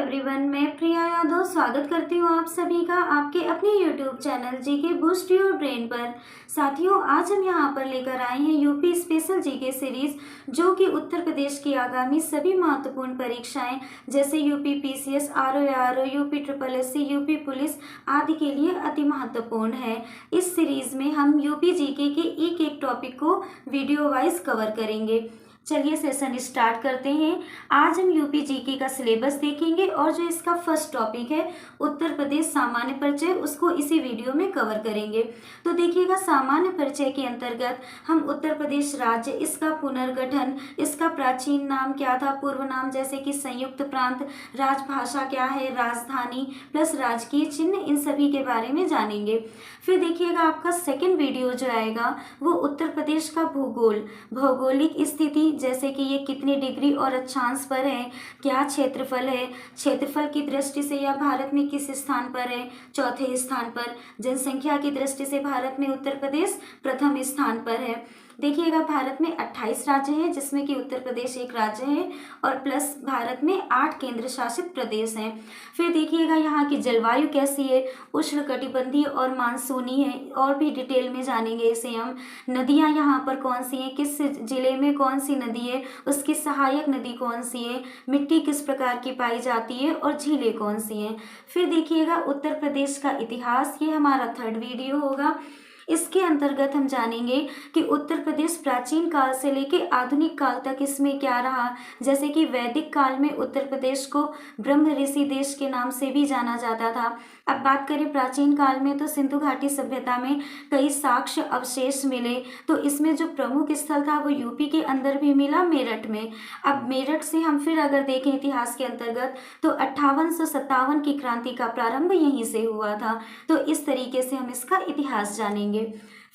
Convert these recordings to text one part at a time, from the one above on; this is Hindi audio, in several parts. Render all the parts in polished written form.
एवरीवन, मैं प्रिया यादव स्वागत करती हूँ आप सभी का आपके अपने YouTube channel GK boost your brain पर। साथियों, आज हम यहाँ पर लेकर आए हैं यूपी स्पेशल जीके सीरीज, जो कि उत्तर प्रदेश की आगामी सभी महत्वपूर्ण परीक्षाएं जैसे UP PCS, RO, UP triple SC, UP police आदि के लिए अति महत्वपूर्ण है। इस सीरीज में हम यूपी जीके के एक एक टॉपिक को वीडियो वाइज कवर करेंगे। चलिए सेशन स्टार्ट करते हैं। आज हम यूपी जीके का सिलेबस देखेंगे और जो इसका फर्स्ट टॉपिक है उत्तर प्रदेश सामान्य परिचय, उसको इसी वीडियो में कवर करेंगे। तो देखिएगा, सामान्य परिचय के अंतर्गत हम उत्तर प्रदेश राज्य, इसका पुनर्गठन, इसका प्राचीन नाम क्या था, पूर्व नाम जैसे कि संयुक्त प्रांत, राजभाषा क्या है, राजधानी प्लस राजकीय चिन्ह, इन सभी के बारे में जानेंगे। फिर देखिएगा, आपका सेकेंड वीडियो जो आएगा वो उत्तर प्रदेश का भूगोल, भौगोलिक स्थिति जैसे कि ये कितनी डिग्री और अक्षांश पर है, क्या क्षेत्रफल है, क्षेत्रफल की दृष्टि से यह भारत में किस स्थान पर है, चौथे स्थान पर, जनसंख्या की दृष्टि से भारत में उत्तर प्रदेश प्रथम स्थान पर है। देखिएगा, भारत में 28 राज्य हैं जिसमें कि उत्तर प्रदेश एक राज्य है और प्लस भारत में 8 केंद्र शासित प्रदेश हैं। फिर देखिएगा, यहाँ की जलवायु कैसी है, उष्णकटिबंधीय और मानसूनी है, और भी डिटेल में जानेंगे इसे हम। नदियाँ यहाँ पर कौन सी हैं, किस जिले में कौन सी नदी है, उसकी सहायक नदी कौन सी है, मिट्टी किस प्रकार की पाई जाती है और झीलें कौन सी हैं। फिर देखिएगा, उत्तर प्रदेश का इतिहास, ये हमारा थर्ड वीडियो होगा। इसके अंतर्गत हम जानेंगे कि उत्तर प्रदेश प्राचीन काल से लेकर आधुनिक काल तक इसमें क्या रहा, जैसे कि वैदिक काल में उत्तर प्रदेश को ब्रह्म ऋषि देश के नाम से भी जाना जाता था। अब बात करें प्राचीन काल में, तो सिंधु घाटी सभ्यता में कई साक्ष्य अवशेष मिले, तो इसमें जो प्रमुख स्थल था वो यूपी के अंदर भी मिला, मेरठ में। अब मेरठ से हम फिर अगर देखें इतिहास के अंतर्गत, तो 5857 की क्रांति का प्रारंभ यहीं से हुआ था। तो इस तरीके से हम इसका इतिहास जानेंगे।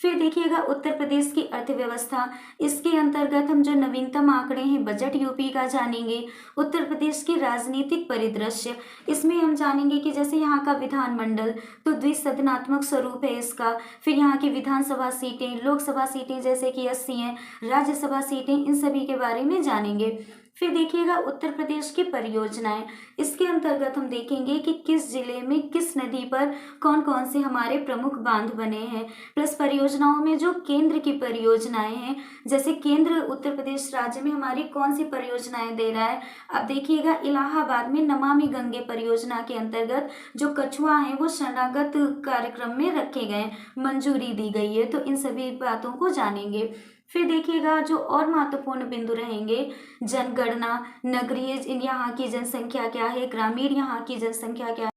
फिर देखिएगा, उत्तर प्रदेश की अर्थव्यवस्था, इसके अंतर्गत हम जो नवीनतम आंकड़े हैं बजट यूपी का जानेंगे। उत्तर प्रदेश की राजनीतिक परिदृश्य, इसमें हम जानेंगे कि जैसे यहाँ का विधानमंडल तो द्विसदनात्मक स्वरूप है इसका। फिर यहाँ की विधानसभा सीटें, लोकसभा सीटें जैसे कि 80 हैं, राज्यसभा सीटें, इन सभी के बारे में जानेंगे। फिर देखिएगा, उत्तर प्रदेश की परियोजनाएं, इसके अंतर्गत हम देखेंगे कि किस जिले में किस नदी पर कौन कौन से हमारे प्रमुख बांध बने हैं, प्लस परियोजनाओं में जो केंद्र की परियोजनाएं हैं, जैसे केंद्र उत्तर प्रदेश राज्य में हमारी कौन सी परियोजनाएं दे रहा है। अब देखिएगा, इलाहाबाद में नमामि गंगे परियोजना के अंतर्गत जो कछुआ हैं वो शरणागत कार्यक्रम में रखे गए, मंजूरी दी गई है। तो इन सभी बातों को जानेंगे। फिर देखिएगा, जो और महत्वपूर्ण बिंदु रहेंगे, जनगणना, नगरीय यहाँ की जनसंख्या क्या है, ग्रामीण यहाँ की जनसंख्या क्या है,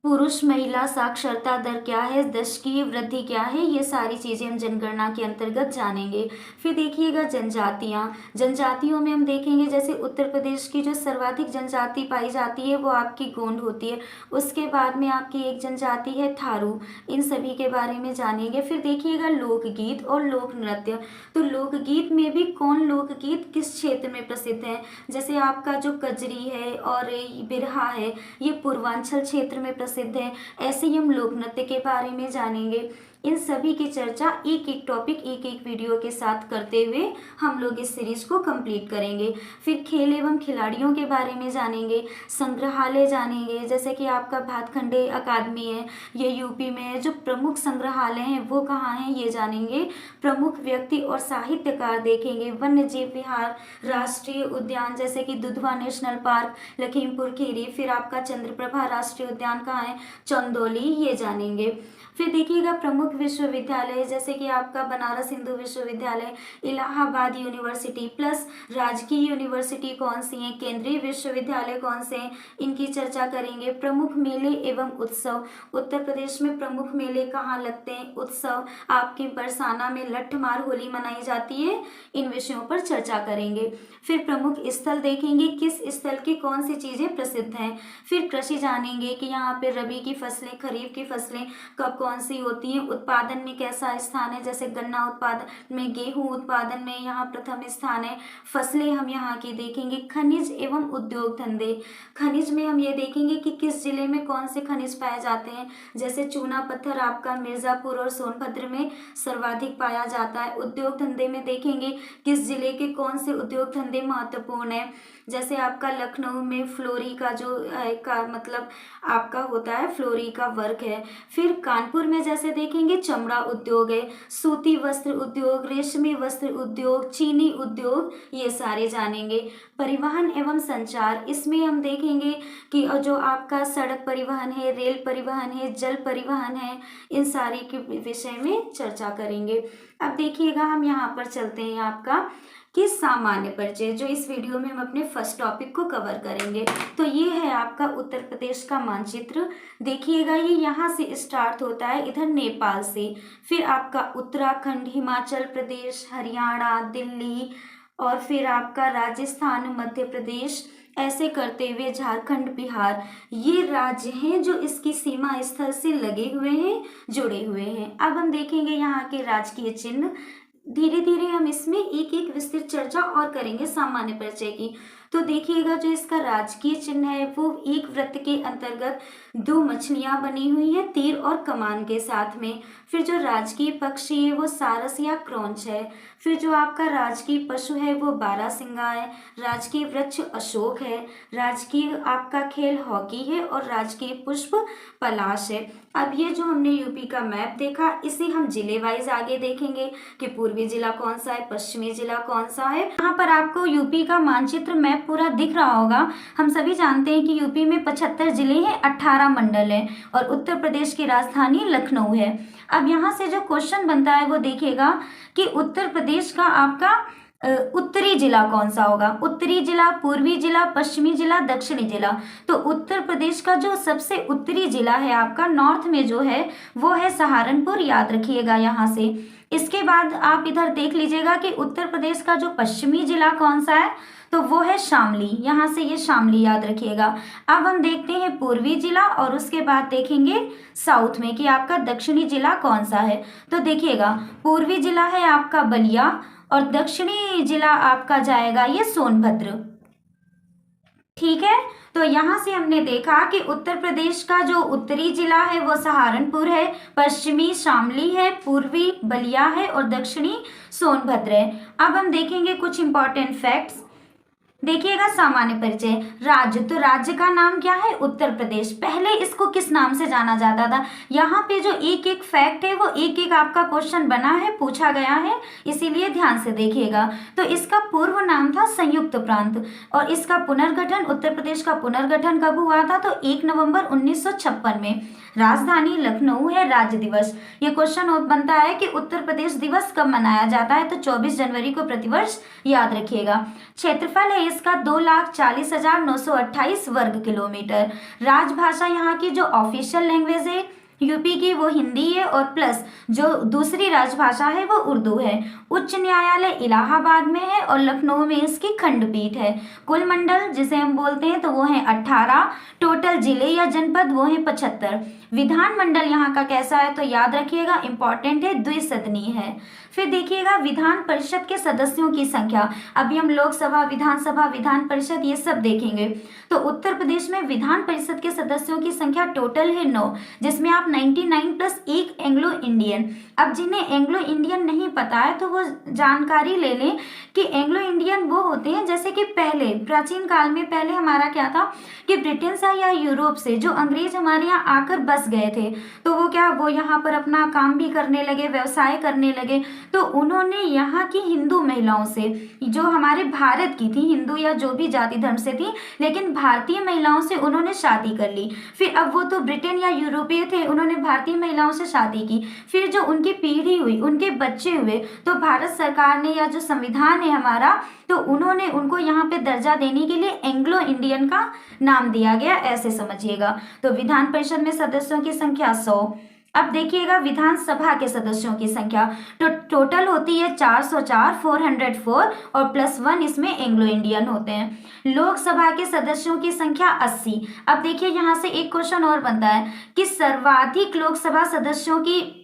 पुरुष महिला साक्षरता दर क्या है, दशकीय वृद्धि क्या है, ये सारी चीज़ें हम जनगणना के अंतर्गत जानेंगे। फिर देखिएगा, जनजातियाँ, जनजातियों में हम देखेंगे जैसे उत्तर प्रदेश की जो सर्वाधिक जनजाति पाई जाती है वो आपकी गोंड होती है। उसके बाद में आपकी एक जनजाति है थारू, इन सभी के बारे में जानेंगे। फिर देखिएगा, लोकगीत और लोक नृत्य, तो लोकगीत में भी कौन लोकगीत किस क्षेत्र में प्रसिद्ध है, जैसे आपका जो कजरी है और बिरहा है ये पूर्वांचल क्षेत्र में प्रसिद्ध है। ऐसे ही हम लोक नृत्य के बारे में जानेंगे। इन सभी की चर्चा एक एक टॉपिक एक एक वीडियो के साथ करते हुए हम लोग इस सीरीज को कंप्लीट करेंगे। फिर खेल एवं खिलाड़ियों के बारे में जानेंगे, संग्रहालय जानेंगे, जैसे कि आपका भातखंडे अकादमी है ये यूपी में है, जो प्रमुख संग्रहालय हैं वो कहाँ हैं ये जानेंगे। प्रमुख व्यक्ति और साहित्यकार देखेंगे, वन्य जीव विहार, राष्ट्रीय उद्यान जैसे कि दुधवा नेशनल पार्क, लखीमपुर खीरी, फिर आपका चंद्रप्रभा राष्ट्रीय उद्यान कहाँ है, चंदौली, ये जानेंगे। फिर देखिएगा, प्रमुख विश्वविद्यालय जैसे कि आपका बनारस हिंदू विश्वविद्यालय, इलाहाबाद यूनिवर्सिटी, प्लस राजकीय यूनिवर्सिटी कौन सी हैं, केंद्रीय विश्वविद्यालय कौन से हैं, इनकी चर्चा करेंगे। प्रमुख मेले एवं उत्सव, उत्तर प्रदेश में प्रमुख मेले कहाँ लगते हैं, उत्सव आपके बरसाना में लट्ठमार होली मनाई जाती है, इन विषयों पर चर्चा करेंगे। फिर प्रमुख स्थल देखेंगे, किस स्थल की कौन सी चीज़ें प्रसिद्ध हैं। फिर कृषि जानेंगे कि यहाँ पे रबी की फसलें, खरीफ की फसलें कब कौन सी होती हैं, उत्पादन में कैसा स्थान है, जैसे गन्ना उत्पादन में, गेहूं उत्पादन में यहाँ प्रथम स्थान है। फसलें हम यहाँ की देखेंगे। खनिज एवं उद्योग धंधे, खनिज में हम ये देखेंगे कि किस जिले में कौन से खनिज पाए जाते हैं, जैसे चूना पत्थर आपका मिर्जापुर और सोनभद्र में सर्वाधिक पाया जाता है। उद्योग धंधे में देखेंगे किस जिले के कौन से उद्योग धंधे महत्वपूर्ण है। जैसे आपका लखनऊ में फ्लोरी का जो का मतलब आपका होता है, फ्लोरी का वर्क है। फिर कानपुर में जैसे देखेंगे चमड़ा उद्योग है, सूती वस्त्र उद्योग, रेशमी वस्त्र उद्योग, चीनी उद्योग, ये सारे जानेंगे। परिवहन एवं संचार, इसमें हम देखेंगे कि जो आपका सड़क परिवहन है, रेल परिवहन है, जल परिवहन है, इन सारे के विषय में चर्चा करेंगे। अब देखिएगा हम यहाँ पर चलते हैं आपका कि सामान्य परिचय, जो इस वीडियो में हम अपने फर्स्ट टॉपिक को कवर करेंगे। तो ये है आपका उत्तर प्रदेश का मानचित्र। देखिएगा ये यहाँ से स्टार्ट होता है इधर नेपाल से, फिर आपका उत्तराखंड, हिमाचल प्रदेश, हरियाणा, दिल्ली, और फिर आपका राजस्थान, मध्य प्रदेश, ऐसे करते हुए झारखंड, बिहार, ये राज्य हैं जो इसकी सीमा स्थल से लगे हुए हैं, जुड़े हुए हैं। अब हम देखेंगे यहाँ के राजकीय चिन्ह। धीरे धीरे हम इसमें एक एक विस्तृत चर्चा और करेंगे सामान्य परिचय की। तो देखिएगा जो इसका राजकीय चिन्ह है वो एक वृत्त के अंतर्गत दो मछलियां बनी हुई हैं, तीर और कमान के साथ में। फिर जो राजकीय पक्षी है वो सारस या क्रौंच है। फिर जो आपका राजकीय पशु है वो बारहसिंगा है। राजकीय वृक्ष अशोक है। राजकीय आपका खेल हॉकी है और राजकीय पुष्प पलाश है। अब ये जो हमने यूपी का मैप देखा, इसे हम जिले वाइज आगे देखेंगे कि पूर्वी जिला कौन सा है, पश्चिमी जिला कौन सा है। यहाँ पर आपको यूपी का मानचित्र मैप पूरा दिख रहा होगा। हम सभी जानते हैं कि यूपी में 75 जिले हैं, 18 मंडल हैं और उत्तर प्रदेश की राजधानी लखनऊ है। अब यहाँ से जो क्वेश्चन बनता है वो देखिएगा कि उत्तर प्रदेश का आपका उत्तरी जिला कौन सा होगा। उत्तरी जिला, पूर्वी जिला, पश्चिमी जिला, दक्षिणी जिला। तो उत्तर प्रदेश का जो सबसे उत्तरी जिला है आपका नॉर्थ में जो है वो है सहारनपुर, याद रखिएगा यहाँ से। इसके बाद आप इधर देख लीजिएगा कि उत्तर प्रदेश का जो पश्चिमी जिला कौन सा है, तो वो है शामली, यहाँ से ये शामली याद रखिएगा। अब हम देखते हैं पूर्वी जिला और उसके बाद देखेंगे साउथ में कि आपका दक्षिणी जिला कौन सा है। तो देखिएगा पूर्वी जिला है आपका बलिया और दक्षिणी जिला आपका जाएगा ये सोनभद्र। ठीक है, तो यहाँ से हमने देखा कि उत्तर प्रदेश का जो उत्तरी जिला है वो सहारनपुर है, पश्चिमी शामली है, पूर्वी बलिया है और दक्षिणी सोनभद्र है। अब हम देखेंगे कुछ इंपॉर्टेंट फैक्ट्स। देखिएगा सामान्य परिचय। राज्य, तो राज्य का नाम क्या है, उत्तर प्रदेश। पहले इसको किस नाम से जाना जाता था, यहाँ पे जो एक एक फैक्ट है वो एक एक आपका क्वेश्चन बना है, पूछा गया है, इसीलिए ध्यान से देखिएगा। तो इसका पूर्व नाम था संयुक्त प्रांत और इसका पुनर्गठन, उत्तर प्रदेश का पुनर्गठन कब हुआ था, तो 1 नवंबर 1956 में। राजधानी लखनऊ है। राज्य दिवस, ये क्वेश्चन बनता है कि उत्तर प्रदेश दिवस कब मनाया जाता है, तो 24 जनवरी को प्रतिवर्ष, याद रखिएगा। क्षेत्रफल है इसका 2,40,928 वर्ग किलोमीटर। राजभाषा यहाँ की जो ऑफिशियल लैंग्वेज है यूपी की वो हिंदी है और प्लस जो दूसरी राजभाषा है वो उर्दू है। उच्च न्यायालय इलाहाबाद में है और लखनऊ में इसकी खंडपीठ है। कुल मंडल जिसे हम बोलते हैं तो वो है 18। टोटल जिले या जनपद वो है 75। विधान मंडल यहाँ का कैसा है, तो याद रखिएगा इंपॉर्टेंट है, द्विसदनीय है। फिर देखिएगा विधान परिषद के सदस्यों की संख्या। अभी हम लोकसभा, विधानसभा, विधान परिषद ये सब देखेंगे। तो उत्तर प्रदेश में विधान परिषद के सदस्यों की संख्या टोटल है 9, जिसमें आप 99 प्लस 1 एंग्लो इंडियन। अब जिन्हें एंग्लो इंडियन नहीं पता है तो वो जानकारी ले लें कि एंग्लो इंडियन वो होते हैं जैसे कि पहले प्राचीन काल में पहले हमारा क्या था कि ब्रिटेन से या यूरोप से जो अंग्रेज हमारे यहाँ आकर बस गए थे, तो वो यहाँ पर अपना काम भी करने लगे, व्यवसाय करने लगे। तो उन्होंने यहाँ की हिंदू महिलाओं से, जो हमारे भारत की थी, हिंदू या जो भी जाति धर्म से थी, लेकिन भारतीय महिलाओं से उन्होंने शादी कर ली। फिर अब वो तो ब्रिटेन या यूरोपीय थे, उन्होंने भारतीय महिलाओं से शादी की। फिर जो उनकी पीढ़ी हुई, उनके बच्चे हुए, तो भारत सरकार ने या जो संविधान है हमारा, तो उन्होंने उनको यहाँ पे दर्जा देने के लिए एंग्लो इंडियन का नाम दिया गया, ऐसे समझिएगा। तो विधान परिषद में सदस्यों की संख्या 100। अब देखिएगा विधानसभा के सदस्यों की संख्या तो टोटल होती है 404, 404 और +1 इसमें एंग्लो इंडियन होते हैं। लोकसभा के सदस्यों की संख्या 80। अब देखिए यहाँ से एक क्वेश्चन और बनता है कि सर्वाधिक लोकसभा सदस्यों की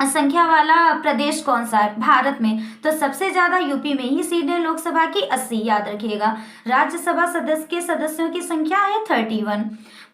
संख्या वाला प्रदेश कौन सा है भारत में, तो सबसे ज्यादा यूपी में ही सीट है लोकसभा की 80, याद रखिएगा। राज्यसभा सदस्य के सदस्यों की संख्या है 31।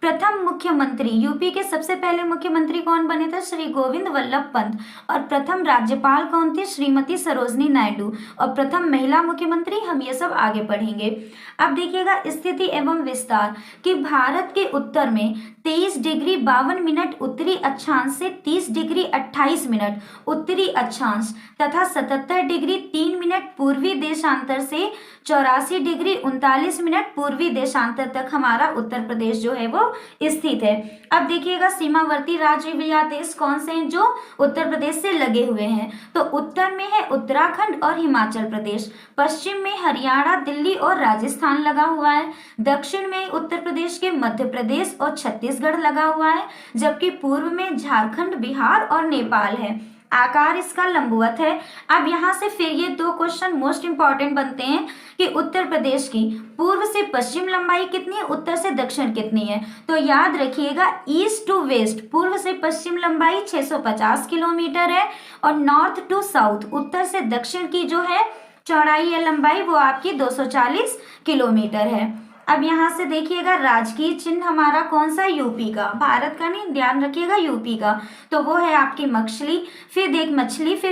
प्रथम मुख्यमंत्री, यूपी के सबसे पहले मुख्यमंत्री कौन बने थे? श्री गोविंद वल्लभ पंत। और प्रथम राज्यपाल कौन थे? श्रीमती सरोजनी नायडू। और प्रथम महिला मुख्यमंत्री, हम ये सब आगे पढ़ेंगे। अब देखिएगा स्थिति एवं विस्तार कि भारत के उत्तर में 23 डिग्री 52 मिनट उत्तरी अक्षांश से 30 डिग्री 28 मिनट उत्तरी अक्षांश तथा 77 डिग्री 3 मिनट पूर्वी देशांतर से 84 डिग्री 39 मिनट पूर्वी देशांतर तक हमारा उत्तर प्रदेश जो है वो स्थित है। अब देखिएगा सीमावर्ती राज्य या देश कौन से हैं जो उत्तर प्रदेश से लगे हुए हैं? तो उत्तर में है उत्तराखंड और हिमाचल प्रदेश, पश्चिम में हरियाणा, दिल्ली और राजस्थान लगा हुआ है, दक्षिण में उत्तर प्रदेश के मध्य प्रदेश और छत्तीसगढ़ लगा हुआ है, जबकि पूर्व में झारखंड, बिहार और नेपाल है। आकार इसका लंबवत है। अब यहाँ से फिर ये दो क्वेश्चन मोस्ट इंपॉर्टेंट बनते हैं कि उत्तर प्रदेश की पूर्व से पश्चिम लंबाई कितनी है, उत्तर से दक्षिण कितनी है? तो याद रखिएगा ईस्ट टू वेस्ट पूर्व से पश्चिम लंबाई 650 किलोमीटर है और नॉर्थ टू साउथ उत्तर से दक्षिण की जो है चौड़ाई या लंबाई वो आपकी 240 किलोमीटर है। अब यहाँ से देखिएगा राजकीय चिन्ह हमारा कौन सा? यूपी का, भारत का नहीं, ध्यान रखिएगा यूपी का। तो वो है आपकी मछली। फिर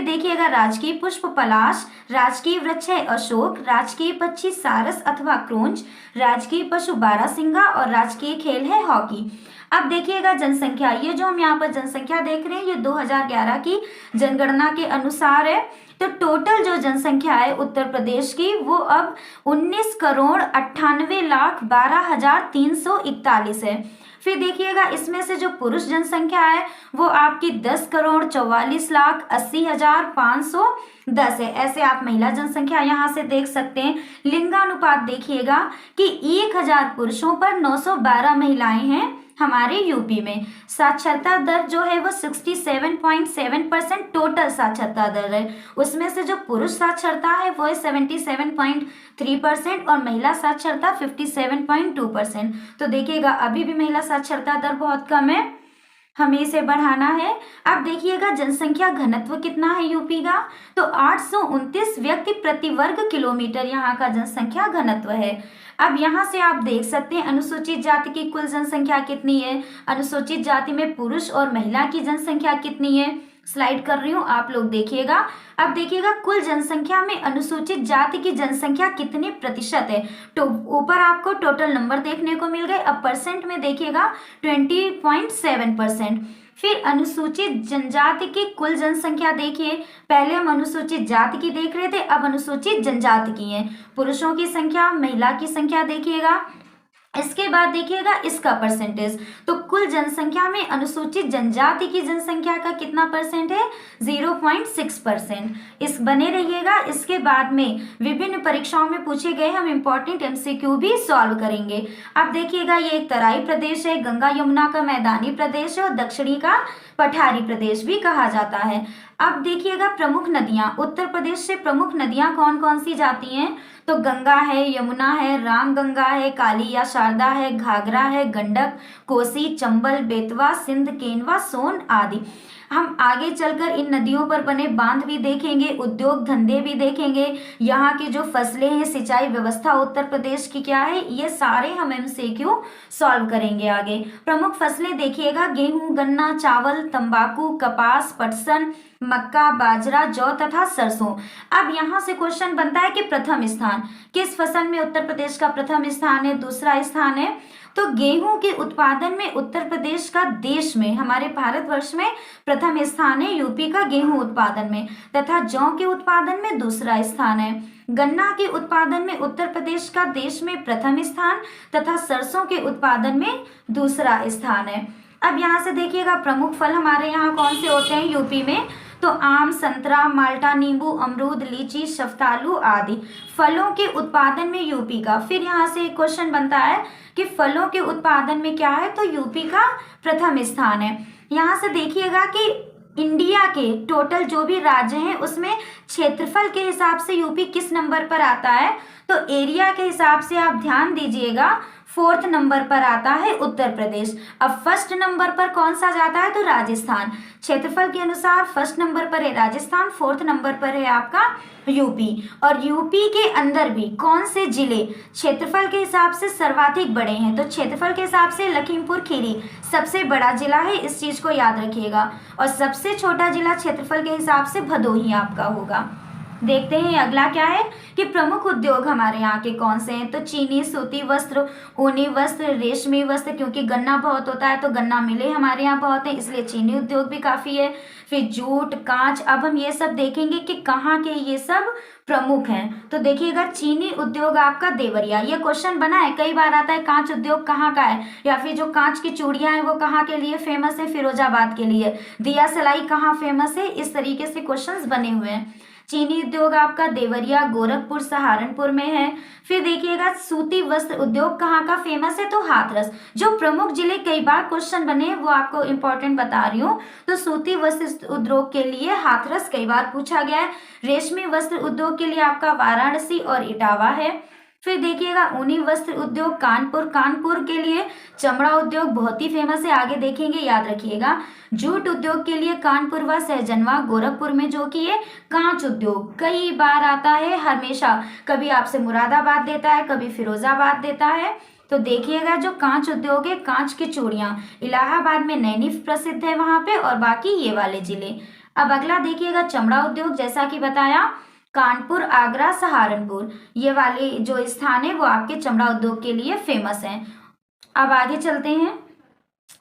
देखिएगा राजकीय पुष्प पलाश, राजकीय वृक्ष है अशोक, राजकीय पक्षी सारस अथवा क्रोंच, राजकीय पशु बारहसिंगा और राजकीय खेल है हॉकी। अब देखिएगा जनसंख्या, ये जो हम यहाँ पर जनसंख्या देख रहे हैं ये 2011 की जनगणना के अनुसार है। तो टोटल जो जनसंख्या है उत्तर प्रदेश की वो अब 19,98,12,341 है। फिर देखिएगा इसमें से जो पुरुष जनसंख्या है वो आपकी 10,44,80,510 है। ऐसे आप महिला जनसंख्या यहाँ से देख सकते हैं। लिंगानुपात देखिएगा कि 1000 पुरुषों पर 912 महिलाएं हैं हमारे यूपी में। साक्षरता दर जो है वो 67.7% टोटल साक्षरता दर है। उसमें से जो पुरुष साक्षरता है वो है 77.3% और महिला साक्षरता 57.2%। तो देखिएगा अभी भी महिला साक्षरता दर बहुत कम है, हमें इसे बढ़ाना है। अब देखिएगा जनसंख्या घनत्व कितना है यूपी का? तो 829 व्यक्ति प्रति वर्ग किलोमीटर यहाँ का जनसंख्या घनत्व है। अब यहाँ से आप देख सकते हैं अनुसूचित जाति की कुल जनसंख्या कितनी है, अनुसूचित जाति में पुरुष और महिला की जनसंख्या कितनी है। स्लाइड कर रही हूँ, आप लोग देखिएगा। अब देखिएगा कुल जनसंख्या में अनुसूचित जाति की जनसंख्या कितने प्रतिशत है। तो ऊपर आपको टोटल नंबर देखने को मिल गए। अब परसेंट में देखिएगा 20.7%। फिर अनुसूचित जनजाति की कुल जनसंख्या देखिए, पहले हम अनुसूचित जाति की देख रहे थे, अब अनुसूचित जनजाति की है। पुरुषों की संख्या, महिला की संख्या देखिएगा। इसके बाद देखिएगा इसका परसेंटेज। तो कुल जनसंख्या में अनुसूचित जनजाति की जनसंख्या का कितना परसेंट है? 0.6%। इस बने रहिएगा। इसके बाद में विभिन्न परीक्षाओं में पूछे गए हम इंपॉर्टेंट MCQ भी सॉल्व करेंगे। अब देखिएगा ये एक तराई प्रदेश है, गंगा यमुना का मैदानी प्रदेश है और दक्षिणी का पठारी प्रदेश भी कहा जाता है। अब देखिएगा प्रमुख नदियां, उत्तर प्रदेश से प्रमुख नदियां कौन कौन सी जाती हैं? तो गंगा है, यमुना है, रामगंगा है, काली या शारदा है, घाघरा है, गंडक, कोसी, चंबल, बेतवा, सिंध, केनवा, सोन आदि। हम आगे चलकर इन नदियों पर बने बांध भी देखेंगे, उद्योग धंधे भी देखेंगे, यहाँ की जो फसलें हैं, सिंचाई व्यवस्था उत्तर प्रदेश की क्या है, ये सारे हम MCQ सॉल्व करेंगे आगे। प्रमुख फसलें देखिएगा गेहूं, गन्ना, चावल, तंबाकू, कपास, पटसन, मक्का, बाजरा, जौ तथा सरसों। अब यहाँ से क्वेश्चन बनता है कि प्रथम स्थान किस फसल में उत्तर प्रदेश का प्रथम स्थान है, दूसरा स्थान है? तो गेहूं के उत्पादन में उत्तर प्रदेश का देश में, हमारे भारतवर्ष में प्रथम स्थान है यूपी का गेहूं उत्पादन में, तथा जौ के उत्पादन में दूसरा स्थान है। गन्ना के उत्पादन में उत्तर प्रदेश का देश में प्रथम स्थान तथा सरसों के उत्पादन में दूसरा स्थान है। अब यहाँ से देखिएगा प्रमुख फल हमारे यहाँ कौन से होते हैं यूपी में? तो आम, संतरा, माल्टा, नींबू, अमरूद, लीची, शफ्तालू आदि फलों के उत्पादन में यूपी का। फिर यहाँ से एक क्वेश्चन बनता है कि फलों के उत्पादन में क्या है? तो यूपी का प्रथम स्थान है। यहाँ से देखिएगा कि इंडिया के टोटल जो भी राज्य हैं उसमें क्षेत्रफल के हिसाब से यूपी किस नंबर पर आता है? तो एरिया के हिसाब से आप ध्यान दीजिएगा 4th नंबर पर आता है उत्तर प्रदेश। अब फर्स्ट नंबर पर कौन सा जाता है, तो राजस्थान। क्षेत्रफल के अनुसार फर्स्ट नंबर पर है राजस्थान, 4th नंबर पर है आपका यूपी। और यूपी के अंदर भी कौन से जिले क्षेत्रफल के हिसाब से सर्वाधिक बड़े हैं, तो क्षेत्रफल के हिसाब से लखीमपुर खीरी सबसे बड़ा जिला है, इस चीज को याद रखिएगा। और सबसे छोटा जिला क्षेत्रफल के हिसाब से भदोही आपका होगा। देखते हैं अगला क्या है कि प्रमुख उद्योग हमारे यहाँ के कौन से हैं, तो चीनी, सूती वस्त्र, ऊनी वस्त्र, रेशमी वस्त्र, क्योंकि गन्ना बहुत होता है तो गन्ना मिले हमारे यहाँ बहुत है, इसलिए चीनी उद्योग भी काफी है। फिर जूट, कांच, अब हम ये सब देखेंगे कि कहाँ के ये सब प्रमुख हैं। तो देखिएगा चीनी उद्योग आपका देवरिया, ये क्वेश्चन बना है, कई बार आता है कांच उद्योग कहाँ का है, या फिर जो कांच की चूड़ियां हैं वो कहाँ के लिए फेमस है, फिरोजाबाद के लिए। दिया सलाई कहाँ फेमस है, इस तरीके से क्वेश्चंस बने हुए हैं। चीनी उद्योग आपका देवरिया, गोरखपुर, सहारनपुर में है। फिर देखिएगा सूती वस्त्र उद्योग कहाँ का फेमस है, तो हाथरस। जो प्रमुख जिले कई बार क्वेश्चन बने हैं वो आपको इंपॉर्टेंट बता रही हूँ। तो सूती वस्त्र उद्योग के लिए हाथरस कई बार पूछा गया है। रेशमी वस्त्र उद्योग के लिए आपका वाराणसी और इटावा है। फिर देखिएगा ऊनी वस्त्र उद्योग कानपुर, कानपुर के लिए चमड़ा उद्योग बहुत ही फेमस है, आगे देखेंगे, याद रखिएगा। जूट उद्योग के लिए कानपुर व सहजनवा गोरखपुर में, जो कि ये कांच उद्योग कई बार आता है हमेशा, कभी आपसे मुरादाबाद देता है, कभी फिरोजाबाद देता है। तो देखिएगा जो कांच उद्योग है, कांच की चूड़ियां इलाहाबाद में नैनी प्रसिद्ध है वहां पे, और बाकी ये वाले जिले। अब अगला देखिएगा चमड़ा उद्योग, जैसा कि बताया कानपुर, आगरा, सहारनपुर, ये वाले जो स्थान है वो आपके चमड़ा उद्योग के लिए फेमस हैं। अब आगे चलते हैं।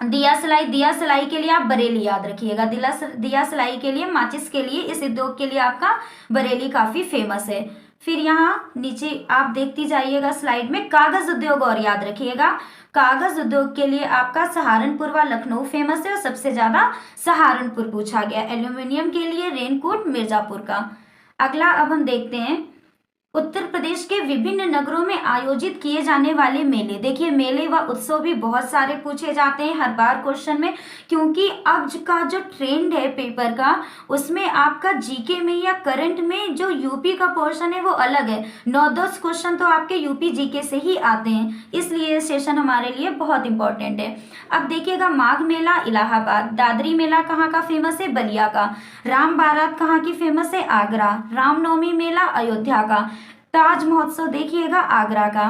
दिया सलाई, दिया सलाई के लिए आप बरेली याद रखिएगा। दिया सलाई के लिए, माचिस के लिए, इस उद्योग के लिए आपका बरेली काफी फेमस है। फिर यहाँ नीचे आप देखती जाइएगा स्लाइड में, कागज उद्योग और याद रखिएगा। कागज उद्योग के लिए आपका सहारनपुर व लखनऊ फेमस है, और सबसे ज्यादा सहारनपुर पूछा गया। एल्यूमिनियम के लिए रेनकोट मिर्जापुर का। अगला अब हम देखते हैं उत्तर प्रदेश के विभिन्न नगरों में आयोजित किए जाने वाले मेले। देखिए मेले व उत्सव भी बहुत सारे पूछे जाते हैं हर बार क्वेश्चन में, क्योंकि अब का जो ट्रेंड है पेपर का, उसमें आपका जीके में या करंट में जो यूपी का पोर्शन है वो अलग है। 9-10 क्वेश्चन तो आपके यूपी जीके से ही आते हैं, इसलिए ये सेशन हमारे लिए बहुत इंपॉर्टेंट है। अब देखिएगा माघ मेला इलाहाबाद, दादरी मेला कहाँ का फेमस है, बलिया का। राम बारात कहाँ की फेमस है, आगरा। रामनवमी मेला अयोध्या का। ताज महोत्सव देखिएगा आगरा का।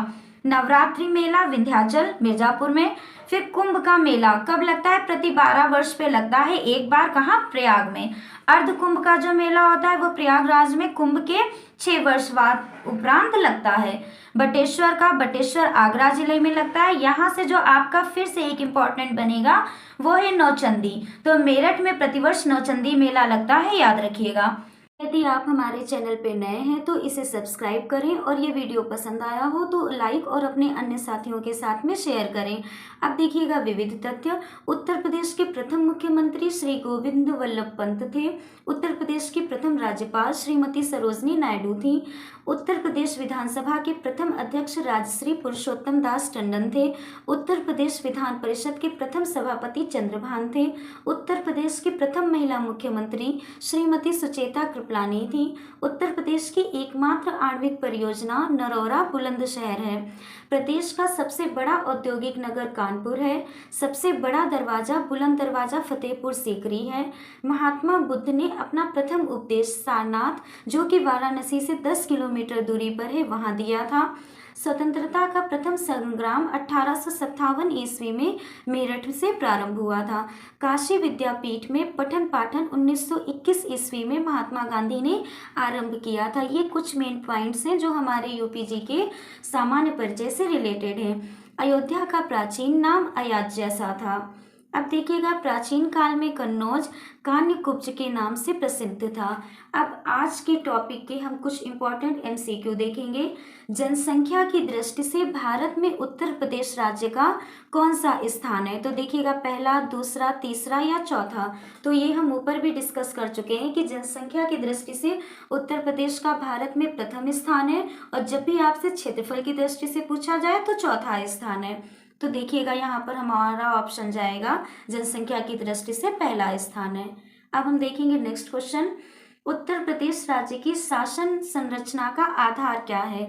नवरात्रि मेला विंध्याचल मिर्जापुर में। फिर कुंभ का मेला कब लगता है, प्रति 12 वर्ष पे लगता है एक बार, कहाँ, प्रयाग में। अर्ध कुंभ का जो मेला होता है वो प्रयागराज में कुंभ के 6 वर्ष बाद उपरांत लगता है। बटेश्वर का, बटेश्वर आगरा जिले में लगता है। यहाँ से जो आपका फिर से एक इम्पॉर्टेंट बनेगा वो है नौचंदी, तो मेरठ में प्रतिवर्ष नौचंदी मेला लगता है, याद रखिएगा। यदि आप हमारे चैनल पे नए हैं तो इसे सब्सक्राइब करें, और ये वीडियो पसंद आया हो तो लाइक और अपने अन्य साथियों के साथ में शेयर करें। अब देखिएगा विविध तथ्य। उत्तर प्रदेश के प्रथम मुख्यमंत्री श्री गोविंद वल्लभ पंत थे। उत्तर प्रदेश की प्रथम राज्यपाल श्रीमती सरोजनी नायडू थी। उत्तर प्रदेश विधानसभा के प्रथम अध्यक्ष राजश्री पुरुषोत्तम दास टंडन थे। उत्तर प्रदेश विधान परिषद के प्रथम सभापति चंद्रभान थे। उत्तर प्रदेश की प्रथम महिला मुख्यमंत्री श्रीमती सुचेता कृपलानी थी। उत्तर प्रदेश की एकमात्र आणविक परियोजना नरौरा बुलंदशहर है। प्रदेश का सबसे बड़ा औद्योगिक नगर कानपुर है। सबसे बड़ा दरवाजा बुलंद दरवाजा फतेहपुर सीकरी है। महात्मा बुद्ध ने अपना प्रथम उपदेश सारनाथ, जो कि वाराणसी से 10 किलोमीटर दूरी पर है, वहां दिया था। स्वतंत्रता का प्रथम संग्राम 1857 ईस्वी में मेरठ से प्रारंभ हुआ था। काशी विद्यापीठ में पठन पाठन 1921 ईस्वी में महात्मा गांधी ने आरंभ किया था। ये कुछ मेन पॉइंट्स हैं जो हमारे यूपीजी के सामान्य परिचय से रिलेटेड हैं। अयोध्या का प्राचीन नाम अयाज्या सा था। अब देखिएगा प्राचीन काल में कन्नौज कान्यकुब्ज के नाम से प्रसिद्ध था। अब आज के टॉपिक के हम कुछ इंपॉर्टेंट एमसीक्यू देखेंगे। जनसंख्या की दृष्टि से भारत में उत्तर प्रदेश राज्य का कौन सा स्थान है, तो देखिएगा पहला, दूसरा, तीसरा या चौथा। तो ये हम ऊपर भी डिस्कस कर चुके हैं कि जनसंख्या की दृष्टि से उत्तर प्रदेश का भारत में प्रथम स्थान है, और जब भी आपसे क्षेत्रफल की दृष्टि से पूछा जाए तो चौथा स्थान है। तो देखिएगा यहाँ पर हमारा ऑप्शन जाएगा जनसंख्या की दृष्टि से पहला स्थान है। अब हम देखेंगे नेक्स्ट क्वेश्चन। उत्तर प्रदेश राज्य की शासन संरचना का आधार क्या है।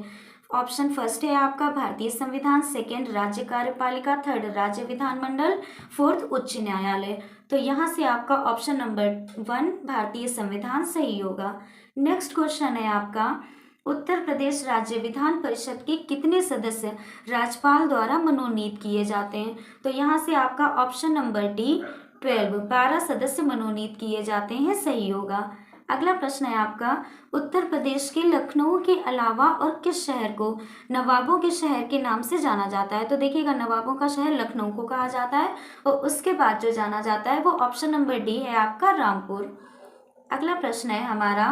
ऑप्शन फर्स्ट है आपका भारतीय संविधान, सेकंड राज्य कार्यपालिका, थर्ड राज्य विधानमंडल, फोर्थ उच्च न्यायालय। तो यहाँ से आपका ऑप्शन नंबर 1 भारतीय संविधान सही होगा। नेक्स्ट क्वेश्चन है आपका, उत्तर प्रदेश राज्य विधान परिषद के कितने सदस्य राज्यपाल द्वारा मनोनीत किए जाते हैं? तो यहाँ से आपका ऑप्शन नंबर डी 12 सदस्य मनोनीत किए जाते हैं, सही होगा। अगला प्रश्न है आपका, उत्तर प्रदेश के लखनऊ के अलावा और किस शहर को नवाबों के शहर के नाम से जाना जाता है? तो देखिएगा, नवाबों का शहर लखनऊ को कहा जाता है और उसके बाद जो जाना जाता है वो ऑप्शन नंबर डी है आपका रामपुर। अगला प्रश्न है हमारा,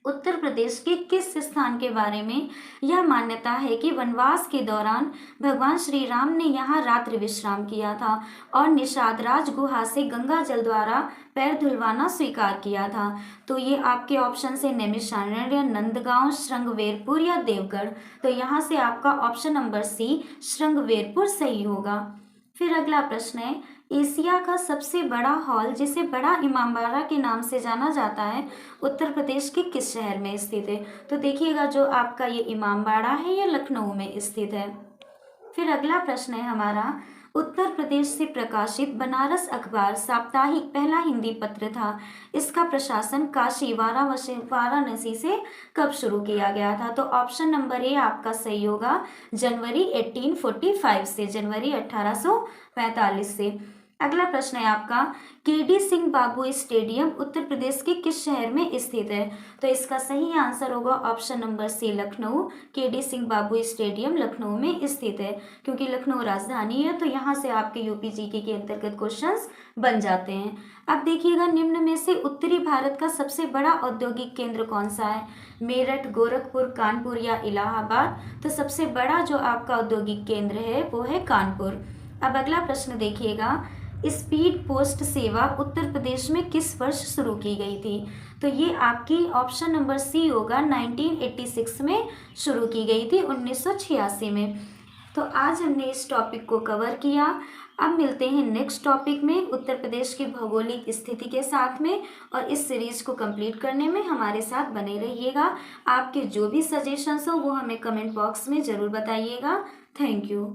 उत्तर प्रदेश के किस स्थान के बारे में यह मान्यता है कि वनवास के दौरान भगवान श्री राम ने यहाँ रात्रि विश्राम किया था और निषादराज गुहा से गंगा जल द्वारा पैर धुलवाना स्वीकार किया था? तो ये आपके ऑप्शन से नैमिषारण्य, नंदगांव, श्रृंगवेरपुर या देवगढ़। तो यहाँ से आपका ऑप्शन नंबर सी श्रृंगवेरपुर सही होगा। फिर अगला प्रश्न है, एशिया का सबसे बड़ा हॉल जिसे बड़ा इमामबाड़ा के नाम से जाना जाता है उत्तर प्रदेश के किस शहर में स्थित है? तो देखिएगा, जो आपका ये इमामबाड़ा है ये लखनऊ में स्थित है। फिर अगला प्रश्न है हमारा, उत्तर प्रदेश से प्रकाशित बनारस अखबार साप्ताहिक पहला हिंदी पत्र था। इसका प्रशासन काशी वाराणसी से कब शुरू किया गया था? तो ऑप्शन नंबर ए आपका सही होगा, जनवरी 1845 से, जनवरी 1845 से। अगला प्रश्न है आपका, केडी सिंह बाबू स्टेडियम उत्तर प्रदेश के किस शहर में स्थित है? तो इसका सही आंसर होगा option number C Lucknow. KD Singh Babu stadium Lucknow में स्थित है, क्योंकि लखनऊ राजधानी है तो यहाँ से आपके यूपी जीके के अंतर्गत क्वेश्चंस बन जाते हैं। अब देखिएगा, निम्न में से उत्तरी भारत का सबसे बड़ा औद्योगिक केंद्र कौन सा है? मेरठ, गोरखपुर, कानपुर या इलाहाबाद? तो सबसे बड़ा जो आपका औद्योगिक केंद्र है वो है कानपुर। अब अगला प्रश्न देखिएगा, स्पीड पोस्ट सेवा उत्तर प्रदेश में किस वर्ष शुरू की गई थी? तो ये आपकी ऑप्शन नंबर सी होगा, 1986 में शुरू की गई थी, 1986 में। तो आज हमने इस टॉपिक को कवर किया। अब मिलते हैं नेक्स्ट टॉपिक में उत्तर प्रदेश की भौगोलिक स्थिति के साथ में, और इस सीरीज को कंप्लीट करने में हमारे साथ बने रहिएगा। आपके जो भी सजेशंस हो वो हमें कमेंट बॉक्स में ज़रूर बताइएगा। Thank you.